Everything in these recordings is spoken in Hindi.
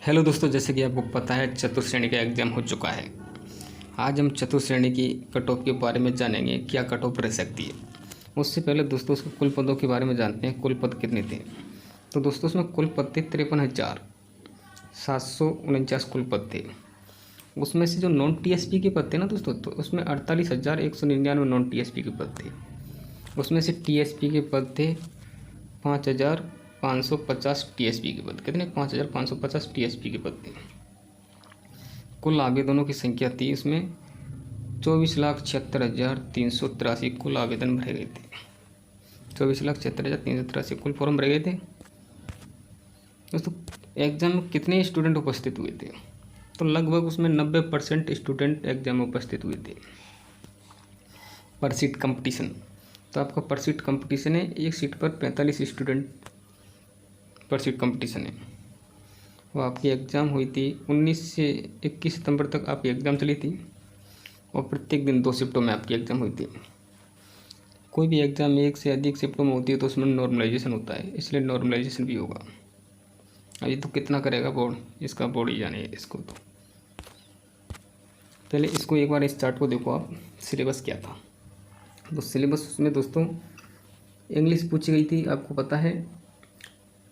हेलो दोस्तों, जैसे कि आपको पता है चतुर्थ श्रेणी का एग्ज़ाम हो चुका है। आज हम चतुर्थ श्रेणी की कट ऑफ के बारे में जानेंगे, क्या कट ऑफ रह सकती है। उससे पहले दोस्तों उसके कुल पदों के बारे में जानते हैं, कुल पद कितने थे। तो दोस्तों उसमें कुल पद थे 53,749 कुल पद थे। उसमें से जो नॉन टीएसपी के पद थे ना दोस्तों, तो उसमें 48,199 नॉन टीएसपी के पद थे। उसमें से टीएसपी के पद थे 5,550 टीएसपी के पद। कितने? 5,550 टीएसपी के पद थे। कुल आवेदनों की संख्या थी उसमें 24,76,383 कुल आवेदन भरे गए थे। 24,76,383 कुल फॉर्म भरे गए थे। दोस्तों एग्ज़ाम में कितने स्टूडेंट उपस्थित हुए थे? तो लगभग उसमें 90% स्टूडेंट एग्जाम में उपस्थित हुए थे। पर सीट कंपटीशन, तो आपका पर सीट कंपटीशन है, एक सीट पर 45 स्टूडेंट पर सीट कंपटीशन है। वो आपकी एग्ज़ाम हुई थी 19 से 21 सितंबर तक आपकी एग्ज़ाम चली थी और प्रत्येक दिन 2 शिफ्टों में आपकी एग्ज़ाम हुई थी। कोई भी एग्ज़ाम एक से अधिक शिफ्टों में होती है तो उसमें नॉर्मलाइजेशन होता है, इसलिए नॉर्मलाइजेशन भी होगा। अभी तो कितना करेगा बोर्ड, इसका बोर्ड ही जाने इसको। तो पहले इसको एक बार इस चार्ट को देखो आप, सिलेबस क्या था। तो सिलेबस उसमें दोस्तों इंग्लिश पूछी गई थी, आपको पता है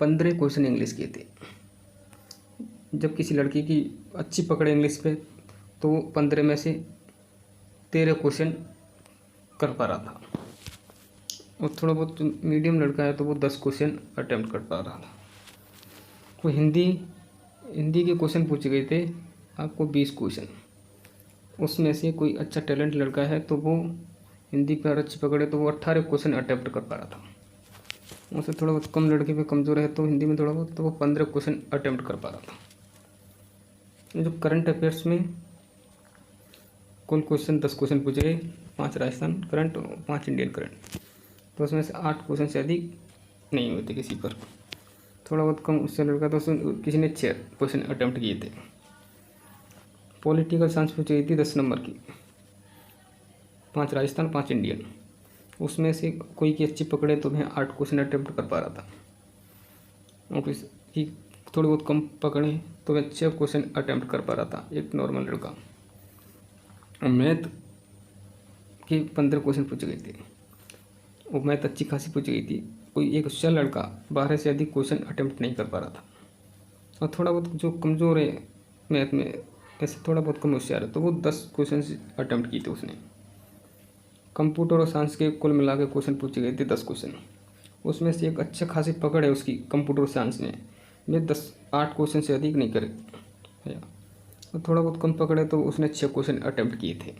15 क्वेश्चन इंग्लिश के थे। जब किसी लड़की की अच्छी पकड़ इंग्लिश पे तो वो 15 में से 13 क्वेश्चन कर पा रहा था, और थोड़ा बहुत मीडियम लड़का है तो वो 10 क्वेश्चन अटेम्प्ट कर पा रहा था। वो हिंदी के क्वेश्चन पूछे गए थे आपको 20 क्वेश्चन। उसमें से कोई अच्छा टैलेंट लड़का है तो वो हिंदी पर अच्छी पकड़े तो वो 18 क्वेश्चन अटेम्प्ट कर पा रहा था। उससे थोड़ा बहुत कम लड़के पे कमज़ोर है तो हिंदी में थोड़ा बहुत, तो वो 15 क्वेश्चन अटेम्प्ट कर पा रहा था। जो करंट अफेयर्स में कुल क्वेश्चन 10 क्वेश्चन पूछे गए, 5 राजस्थान करंट और 5 इंडियन करंट। तो उसमें से 8 क्वेश्चन से अधिक नहीं हुए थे किसी पर। थोड़ा बहुत कम उससे लड़का तो उसमें किसी ने 6 क्वेश्चन अटेम्प्ट किए थे। पॉलिटिकल साइंस पूछी गई थी 10 नंबर की, 5 राजस्थान 5 इंडियन। उसमें से कोई की अच्छी पकड़े तो मैं 8 क्वेश्चन अटेम्प्ट कर पा रहा था, और किसी थोड़ी बहुत कम पकड़े तो मैं 6 क्वेश्चन अटेम्प्ट कर पा रहा था, एक नॉर्मल लड़का। और मैथ के 15 क्वेश्चन पूछे गए थे, और मैथ अच्छी खासी पूछी गई थी। कोई एक होशियार लड़का 12 से अधिक क्वेश्चन अटेम्प्ट नहीं कर पा रहा था। और थोड़ा बहुत जो कमज़ोर है मैथ में, ऐसे थोड़ा बहुत कम होशियार है, तो वो 10 क्वेश्चन अटेम्प्ट किए थे उसने। कंप्यूटर और साइंस के कुल मिला के क्वेश्चन पूछे गए थे 10 क्वेश्चन। उसमें से एक अच्छा खासी पकड़ है उसकी कंप्यूटर साइंस में, 8 क्वेश्चन से अधिक नहीं करे। और थोड़ा बहुत कम पकड़े तो उसने 6 क्वेश्चन अटेम्प्ट किए थे।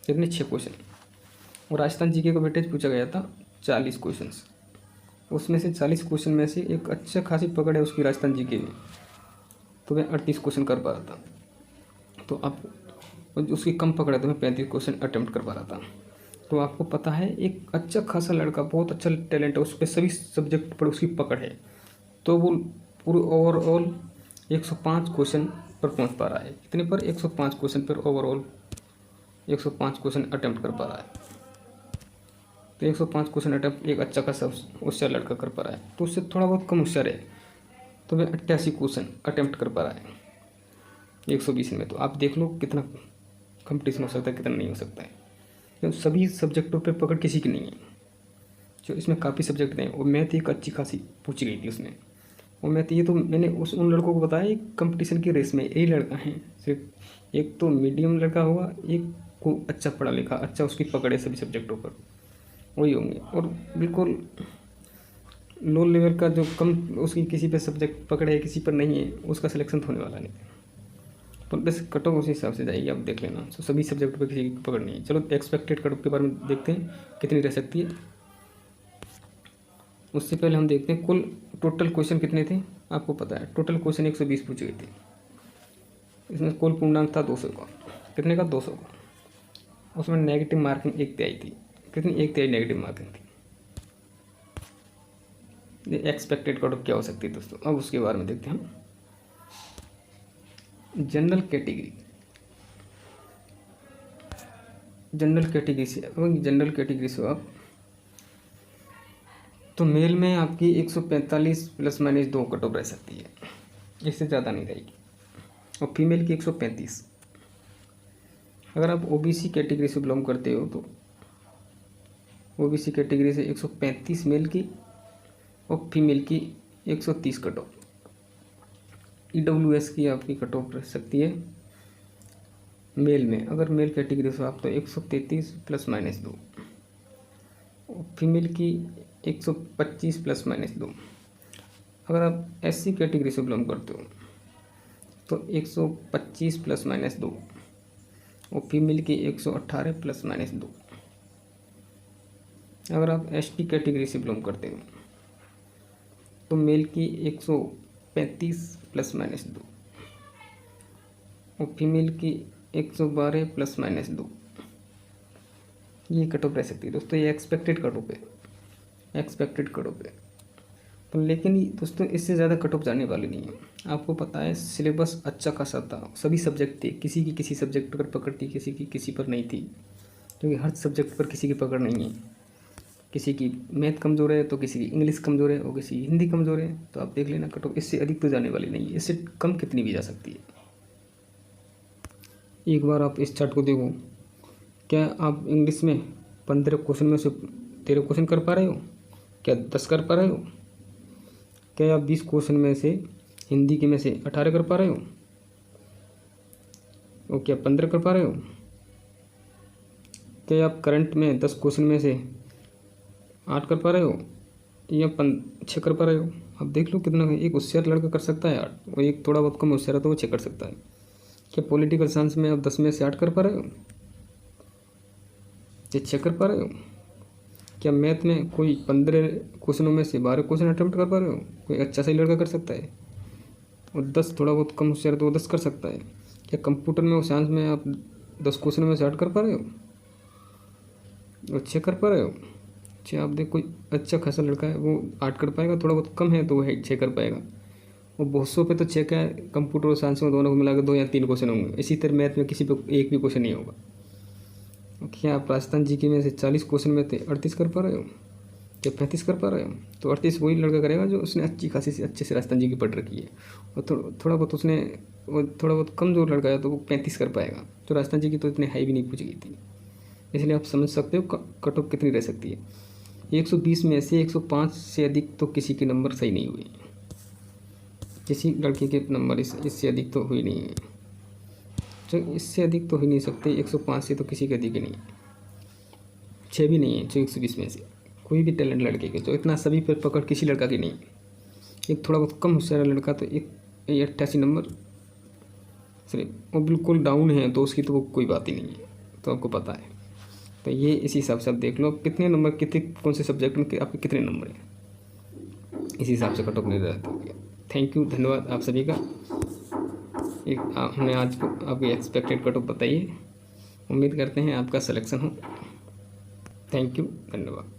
कितने? 6 क्वेश्चन। और राजस्थान जीके का वेटेज पूछा गया था 40 क्वेश्चन। उसमें से 40 क्वेश्चन में से एक अच्छा खासी पकड़ है उसकी राजस्थान जीके में, तो मैं 38 क्वेश्चन कर पा रहा था। तो आप उसकी कम पकड़ है तो मैं 35 क्वेश्चन अटेम्प्ट कर पा रहा था। तो आपको पता है एक अच्छा खासा लड़का, बहुत अच्छा टैलेंट है, उस पर सभी सब्जेक्ट पर उसकी पकड़ है, तो वो पूरे ओवरऑल 105 क्वेश्चन पर पहुंच पा रहा है। कितने पर? 105 क्वेश्चन पर ओवरऑल 105 क्वेश्चन अटेम्प्ट कर पा रहा है। तो 105 क्वेश्चन अटेम्प्ट एक अच्छा खासा होशियार लड़का कर पा रहा है। तो उससे थोड़ा बहुत कम होशियार है तो वह 88 क्वेश्चन अटेम्प्ट कर पा रहा है 120 में। तो आप देख लो कितना कंपटीशन हो सकता है, कितना नहीं हो सकता है। तो सभी सब्जेक्टों पे पकड़ किसी की नहीं है। जो इसमें काफ़ी सब्जेक्ट हैं, और मैथ एक अच्छी खासी पूछी गई थी उसमें। और मैथ ये तो मैंने उन लड़कों को बताया, एक कंपटीशन की रेस में यही लड़का है, सिर्फ एक तो मीडियम लड़का होगा, एक को अच्छा पढ़ा लिखा, अच्छा उसकी पकड़ है सभी सब्जेक्टों पर, वही होंगे। और बिल्कुल लो लेवल का जो कम उसकी किसी पे सब्जेक्ट पकड़ है किसी पर नहीं है, उसका सिलेक्शन तो होने वाला नहीं। तो बस कट ऑफ उसी हिसाब से जाएगी, आप देख लेना। तो सभी सब्जेक्ट पर किसी की पकड़ नहीं है। चलो एक्सपेक्टेड कट ऑफ के बारे में देखते हैं कितनी रह सकती है। उससे पहले हम देखते हैं कुल टोटल क्वेश्चन कितने थे। आपको पता है टोटल क्वेश्चन 120 पूछे गए थे। इसमें कुल पूर्णांक था 200 का। कितने का? 200 का। उसमें नेगेटिव मार्किंग 1 तिहाई थी। कितनी? 1 तिहाई नेगेटिव मार्किंग थी। एक्सपेक्टेड कट ऑफ क्या हो सकती है दोस्तों, अब उसके बारे में देखते हैं हम। जनरल कैटेगरी से आप तो मेल में आपकी 145 ± 2 कट ऑफ रह सकती है। इससे ज़्यादा नहीं रहेगी। और फीमेल की 135। अगर आप ओबीसी कैटेगरी से बिलोंग करते हो तो ओबीसी कैटेगरी से 135 मेल की और फीमेल की 130 कट ऑफ। ईडब्ल्यूएस की आपकी कट ऑफ रह सकती है मेल में, अगर मेल कैटेगरी से आप तो 133 ±2, फीमेल की 125 ±2। अगर आप एससी कैटेगरी से बिलोंग करते हो तो 125 ±2 और फीमेल की 118 ±2। अगर आप एसटी कैटेगरी से बिलोंग करते हो तो मेल की 135 ±2 और फीमेल की 112 ±2। ये कट ऑफ रह सकती है दोस्तों। ये एक्सपेक्टेड कट ऑफ है, एक्सपेक्टेड कट ऑफ है। तो लेकिन दोस्तों इससे ज़्यादा कट ऑफ जाने वाली नहीं है। आपको पता है सिलेबस अच्छा खासा था, सभी सब्जेक्ट थे, किसी की किसी सब्जेक्ट पर पकड़ थी, किसी की किसी पर नहीं थी, क्योंकि हर सब्जेक्ट पर किसी की पकड़ नहीं है। किसी की मैथ कमज़ोर है तो किसी की इंग्लिश कमज़ोर है और किसी की हिंदी कमज़ोर है। तो आप देख लेना कट ऑफ इससे अधिक तो जाने वाली नहीं है, इससे कम कितनी भी जा सकती है। एक बार आप इस चार्ट को देखो, क्या आप इंग्लिश में 15 क्वेश्चन में से 13 क्वेश्चन कर पा रहे हो? क्या 10 कर पा रहे हो? क्या आप 20 क्वेश्चन में से हिंदी के में से 18 कर पा रहे हो? और क्या 15 कर पा रहे हो? क्या आप करंट में 10 क्वेश्चन में से 8 कर पा रहे हो या 6 कर पा रहे हो? आप देख लो कितना एक होशियार लड़का कर सकता है 8 और एक थोड़ा बहुत कम होशियार है तो वो 6 कर सकता है। क्या पॉलिटिकल साइंस में आप 10 में से 8 कर पा रहे हो या 6 कर पा रहे हो? क्या मैथ में कोई 15 क्वेश्चनों में से 12 क्वेश्चन अटेम्प्ट कर पा रहे हो? कोई अच्छा सही लड़का कर सकता है। और 10 थोड़ा बहुत कम होशियार तो वो 10 कर सकता है। क्या कंप्यूटर में और साइंस में आप 10 क्वेश्चन में से 8 कर पा रहे हो और 6 कर पा रहे हो? 6 आप देख कोई अच्छा खासा लड़का है वो 8 कर पाएगा, थोड़ा बहुत कम है तो वो 6 कर पाएगा। और बहुत सौ पे तो 6 का है, कंप्यूटर और साइंस में दोनों को मिलाकर 2 या 3 क्वेश्चन होंगे। इसी तरह मैथ में किसी पे एक भी क्वेश्चन नहीं होगा। क्या आप राजस्थान जीके में से 40 क्वेश्चन में थे 38 कर पा रहे हो? क्या 35 कर पा रहे हो? तो 38 वही लड़का करेगा जो उसने अच्छी खासी से अच्छे से राजस्थान जीके पढ़ रखी है। और थोड़ा बहुत उसने वो थोड़ा बहुत कमज़ोर लड़का है तो वो 35 कर पाएगा। तो राजस्थान जीके तो इतनी हाई भी नहीं पूछ गई थी। इसलिए आप समझ सकते हो कट ऑफ कितनी रह सकती है। 120 में से 105 से अधिक तो किसी के नंबर सही नहीं हुए, किसी लड़के के नंबर इससे अधिक तो हुई नहीं है। तो इससे अधिक तो हो ही नहीं सकते। 105 से तो किसी के अधिक ही नहीं, 6 भी नहीं है जो 120 में से कोई भी टैलेंट लड़के के जो इतना सभी पर पकड़ किसी लड़का की नहीं। एक थोड़ा बहुत कम होशियार लड़का तो एक 88 नंबर सिर्फ वो बिल्कुल डाउन है तो उसकी तो वो कोई बात ही नहीं है। तो आपको पता है। तो ये इसी हिसाब से आप देख लो कितने नंबर कितने कौन से सब्जेक्ट में आपके कितने नंबर हैं, इसी हिसाब से कट ऑफ नहीं रहता है। थैंक यू, धन्यवाद आप सभी का। हमने आज को आपकी एक्सपेक्टेड कट ऑफ बताई है। उम्मीद करते हैं आपका सिलेक्शन हो। थैंक यू, धन्यवाद।